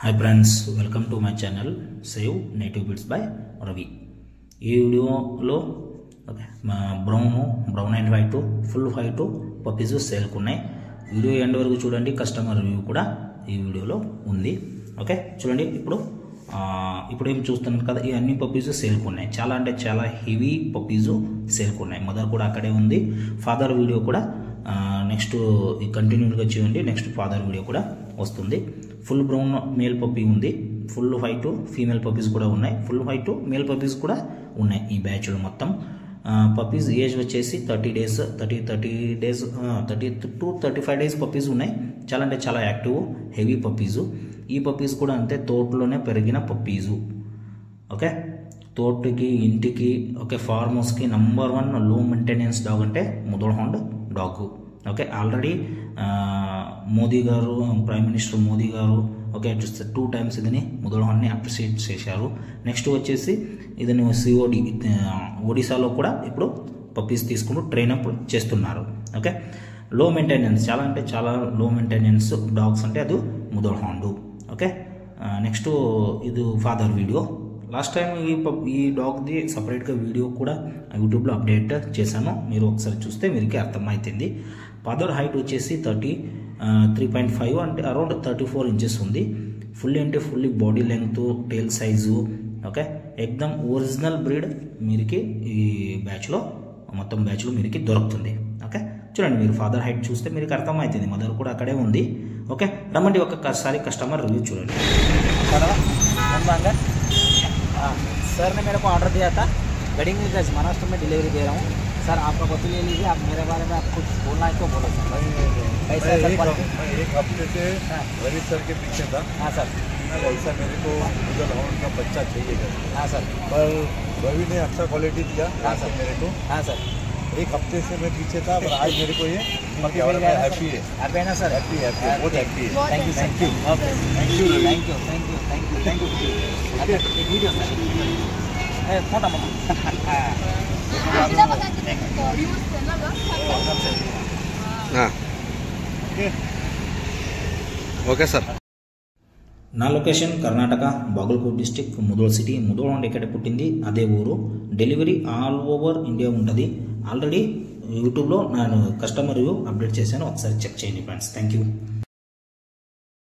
Hi friends, welcome to my channel Save Native Bits by Ravi. ఈ వీడియోలో brown and white full white puppies సేల్కు ఉన్నాయి. Video end వరకు చూడండి. Customer review కూడా ఈ వీడియోలో ఉంది. ఓకే చూడండి. ఇప్పుడు ఏం చూస్తున్నారు కదా, ఈ అన్ని పప్పీస్ సేల్కు ఉన్నాయి. చాలా అంటే చాలా హెవీ పప్పీస్ సేల్కు ఉన్నాయి. మదర్ కూడా అక్కడే ఉంది. ఫాదర్ వీడియో కూడా నెక్స్ట్ కంటిన్యూగా చేయండి. నెక్స్ట్ ఫాదర్ వీడియో కూడా వస్తుంది. ఫుల్ బ్రౌన్ మేల్ పప్పీ ఉంది. ఫుల్ వైట్ ఫీమేల్ పప్పీస్ కూడా ఉన్నాయి. ఫుల్ వైట్ మేల్ పప్పీస్ కూడా ఉన్నాయి. ఈ బ్యాచ్లో మొత్తం పప్పీస్ ఏజ్ వచ్చేసి 30 to 35 డేస్ పప్పీస్ ఉన్నాయి. చాలా అంటే చాలా యాక్టివ్ హెవీ పప్పీసు. ఈ పప్పీస్ కూడా అంతే, తోటలోనే పెరిగిన పప్పీసు. ఓకే, తోటకి ఇంటికి ఓకే ఫార్మ్ హౌస్కి నంబర్ 1 లో మెయింటెనెన్స్ డాగ్ అంటే Mudhol hound dog. Okay, already Modi గారు, ప్రైమ్ మినిస్టర్ మోదీ గారు ఓకే 2 times ఇదని ముదోల్ హౌండ్ని అప్రిషియేట్ చేశారు. నెక్స్ట్ వచ్చేసి ఇదని సిఓడి ఒడిశాలో కూడా ఇప్పుడు పప్పీస్ తీసుకుంటూ ట్రైనప్ చేస్తున్నారు. ఓకే, లో మెయింటెనెన్స్, చాలా అంటే చాలా లో మెయింటెనెన్స్ డాగ్స్ అంటే అది ముదోల్ హౌండ్. ఓకే, నెక్స్ట్ ఇది ఫాదర్ వీడియో. లాస్ట్ టైం ఈ డాగ్ది సపరేట్గా వీడియో కూడా యూట్యూబ్లో అప్డేట్ చేశాను. మీరు ఒకసారి చూస్తే మీరుకి అర్థమవుతుంది. ఫాదర్ హైట్ వచ్చేసి 3.5 అంటే అరౌండ్ 34 ఇంచెస్ ఉంది. ఫుల్లీ అంటే ఫుల్లీ బాడీ లెంగ్త్, టేల్ సైజు ఓకే ఎక్దమ్ ఒరిజినల్ బ్రీడ్ మీరుకి ఈ బ్యాచ్లో మొత్తం బ్యాచ్లో మీరుకి దొరుకుతుంది. ఓకే చూడండి, మీరు ఫాదర్ హైట్ చూస్తే మీకు అర్థమవుతుంది. మదర్ కూడా అక్కడే ఉంది. ఓకే రమ్మండి, ఒక్కసారి కస్టమర్ రివ్యూ చూడండి. सर ने मेरे को ऑर्डर दिया था गडिंग गज महाराष्ट्र में डिलीवरी दे रहा हूँ सर. आपका कॉपी ले लीजिए. आप मेरे बारे में आप कुछ बोलना है तो बोलो सर. कैसा है सर? मैं एक हफ्ते से रवि सर के पीछे था. हाँ सर. ऐसा मेरे को मुदोल हौंड का बच्चा चाहिए. हाँ सर. पर रवि ने अच्छा क्वालिटी दिया. हाँ सर मेरे को. हाँ सर. एक हफ्ते से मैं पीछे था, पर आज मेरे को ये हैप्पी है. हैप्पी है ना सर? हैप्पी बहुत हैप्पी है. Thank you. Okay thank you. एक वीडियो सर मोटा ఓకే సార్. నా location Karnataka, Bagalkot district, Mudhol city. Mudhol hound ఎక్కడ పుట్టింది అదే ఊరు. డెలివరీ ఆల్ ఓవర్ ఇండియా ఉంటుంది. ఆల్రెడీ యూట్యూబ్లో నేను కస్టమర్ రివ్యూ అప్డేట్ చేశాను. ఒకసారి చెక్ చేయండి ఫ్రెండ్స్. Thank you.